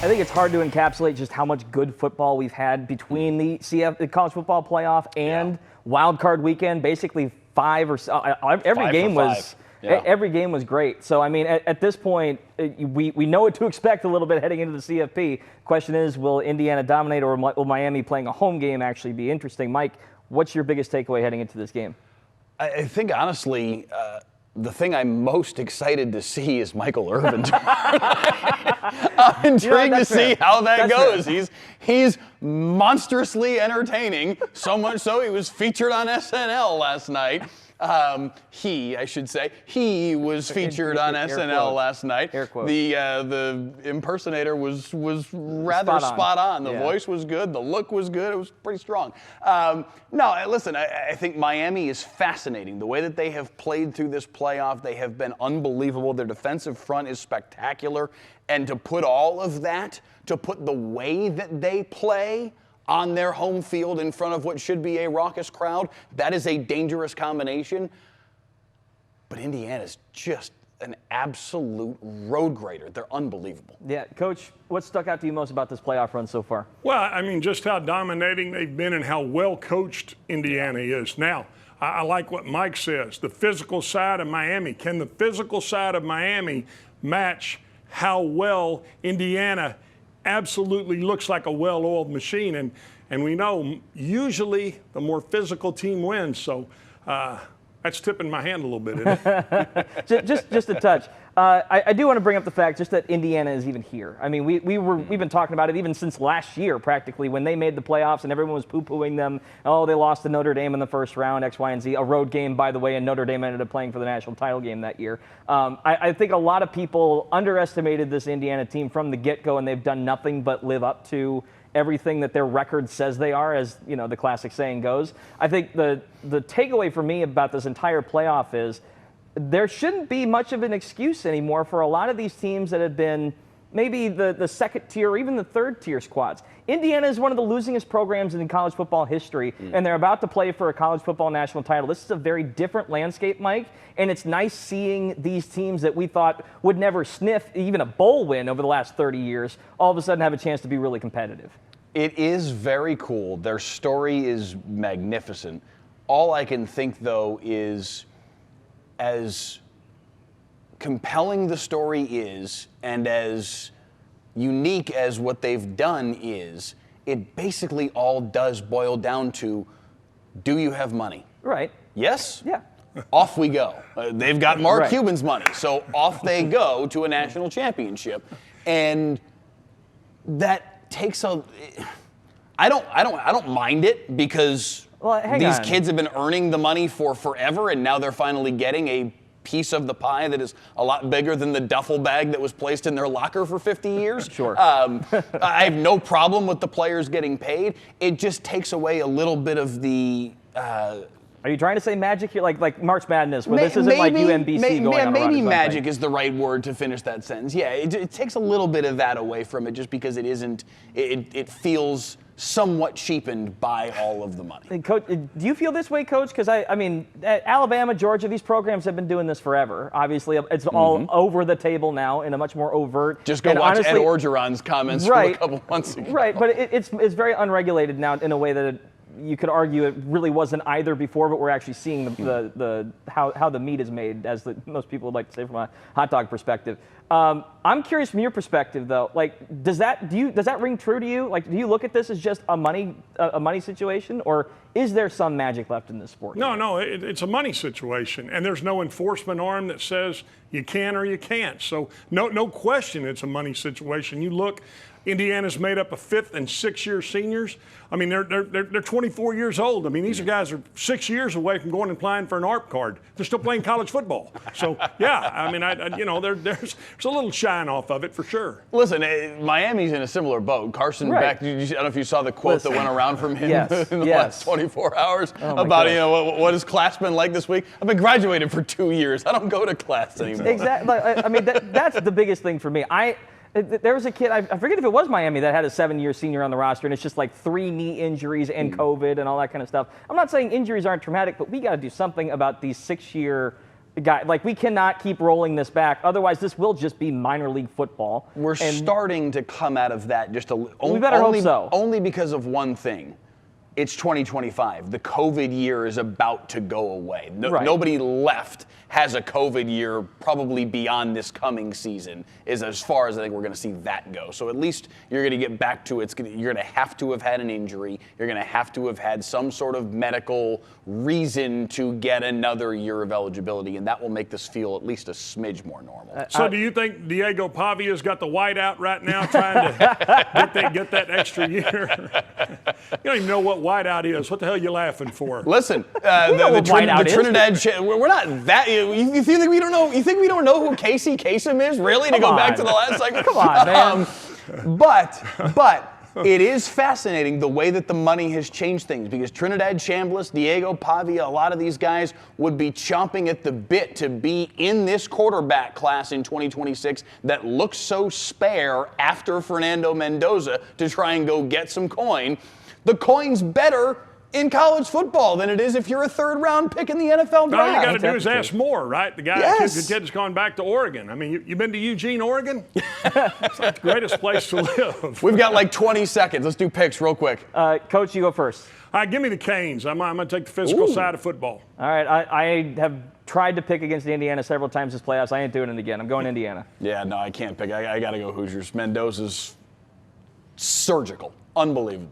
I think it's hard to encapsulate just how much good football we've had between the college football playoff and wild card weekend. Basically, every game was great. So I mean, at this point, we know what to expect a little bit heading into the CFP. Question is, will Indiana dominate, or will Miami playing a home game actually be interesting? Mike, what's your biggest takeaway heading into this game? I think honestly, the thing I'm most excited to see is Michael Irvin tomorrow night. I'm intrigued to see how that goes. He's monstrously entertaining, so much so he was featured on SNL last night. He was featured on SNL last night. The impersonator was rather spot on. The voice was good. The look was good. It was pretty strong. No, listen, I think Miami is fascinating. The way that they have played through this playoff, they have been unbelievable. Their defensive front is spectacular. And to put all of that, to put the way that they play on their home field in front of what should be a raucous crowd, that is a dangerous combination. But Indiana's just an absolute road grader. They're unbelievable. Yeah, Coach, what stuck out to you most about this playoff run so far? Well, I mean, just how dominating they've been and how well coached Indiana is. Now, I like what Mike says, the physical side of Miami. Can the physical side of Miami match how well Indiana absolutely looks like a well-oiled machine? And we know usually the more physical team wins. So that's tipping my hand a little bit, isn't it? just a touch. I do want to bring up the fact just that Indiana is even here. I mean, we've been talking about it even since last year, practically, when they made the playoffs and everyone was poo-pooing them. Oh, they lost to Notre Dame in the first round, X, Y, and Z. A road game, by the way, and Notre Dame ended up playing for the national title game that year. I think a lot of people underestimated this Indiana team from the get-go, and they've done nothing but live up to everything that their record says they are, as you know the classic saying goes. I think the takeaway for me about this entire playoff is there shouldn't be much of an excuse anymore for a lot of these teams that have been maybe the second tier or even the third tier squads. Indiana is one of the losingest programs in college football history, and they're about to play for a college football national title. This is a very different landscape, Mike, and it's nice seeing these teams that we thought would never sniff even a bowl win over the last 30 years all of a sudden have a chance to be really competitive. It is very cool. Their story is magnificent. All I can think, though, is as compelling the story is and as unique as what they've done is, it basically all does boil down to, do you have money? Right. Yes? Yeah. Off we go. They've got Mark Cuban's money, so off they go to a national championship. And that takes I don't mind it because these kids have been earning the money for forever, and now they're finally getting a piece of the pie that is a lot bigger than the duffel bag that was placed in their locker for 50 years. Sure. I have no problem with the players getting paid. It just takes away a little bit of the. Are you trying to say magic here, like March Madness, where this isn't like UMBC going on a run? Maybe magic is the right word to finish that sentence. Yeah, it takes a little bit of that away from it, just because it isn't. It feels somewhat cheapened by all of the money. And Coach, do you feel this way, Coach? Because I mean, Alabama, Georgia, these programs have been doing this forever. Obviously, it's all over the table now in a much more overt. Just go watch Ed Orgeron's comments from a couple months ago. Right, but it's very unregulated now in a way that you could argue it really wasn't either before, but we're actually seeing how the meat is made, as most people would like to say from a hot dog perspective. I'm curious from your perspective, though. Like, does that ring true to you? Like, do you look at this as just a money situation, or is there some magic left in this sport? No, it's a money situation, and there's no enforcement arm that says you can or you can't. So no question, it's a money situation. You look. Indiana's made up of 5th and 6th-year seniors. I mean, they're 24 years old. I mean, these guys are 6 years away from going and applying for an ARP card. They're still playing college football. So, yeah, I mean, there's a little shine off of it for sure. Listen, Miami's in a similar boat. Carson Beck, I don't know if you saw the quote that went around from him in the last 24 hours about, what has class been like this week? I've been graduated for 2 years. I don't go to class anymore. Exactly. I mean, that's the biggest thing for me. There was a kid, I forget if it was Miami, that had a 7-year senior on the roster, and it's just like 3 knee injuries and COVID and all that kind of stuff. I'm not saying injuries aren't traumatic, but we got to do something about these 6-year Like, we cannot keep rolling this back. Otherwise, this will just be minor league football. We're starting to come out of that just we better hope so. Only because of one thing. It's 2025. The COVID year is about to go away. Nobody left has a COVID year probably beyond this coming season, is as far as I think we're going to see that go. So at least you're going to get back to you're going to have to have had an injury. You're going to have to have had some sort of medical reason to get another year of eligibility, and that will make this feel at least a smidge more normal. So do you think Diego Pavia's got the white out right now trying to get that extra year? You don't even know what white out is. What the hell are you laughing for? Listen, the Trinidad. We're not that. You think we don't know? You think we don't know who Casey Kasem is? Really? To go back to the last segment? Come on, man. But it is fascinating the way that the money has changed things, because Trinidad Chambliss, Diego Pavia, a lot of these guys would be chomping at the bit to be in this quarterback class in 2026 that looks so spare after Fernando Mendoza to try and go get some coin. The coin's better in college football than it is if you're a third-round pick in the NFL draft. All you got to do is ask Moore, right? The guy, yes. the kid's gone back to Oregon. I mean, you've been to Eugene, Oregon? It's like the greatest place to live. We've got like 20 seconds. Let's do picks real quick. Coach, you go first. All right, give me the Canes. I'm going to take the physical side of football. All right, I have tried to pick against Indiana several times this playoffs. I ain't doing it again. I'm going Indiana. Yeah, no, I can't pick. I got to go Hoosiers. Mendoza's surgical. Unbelievable.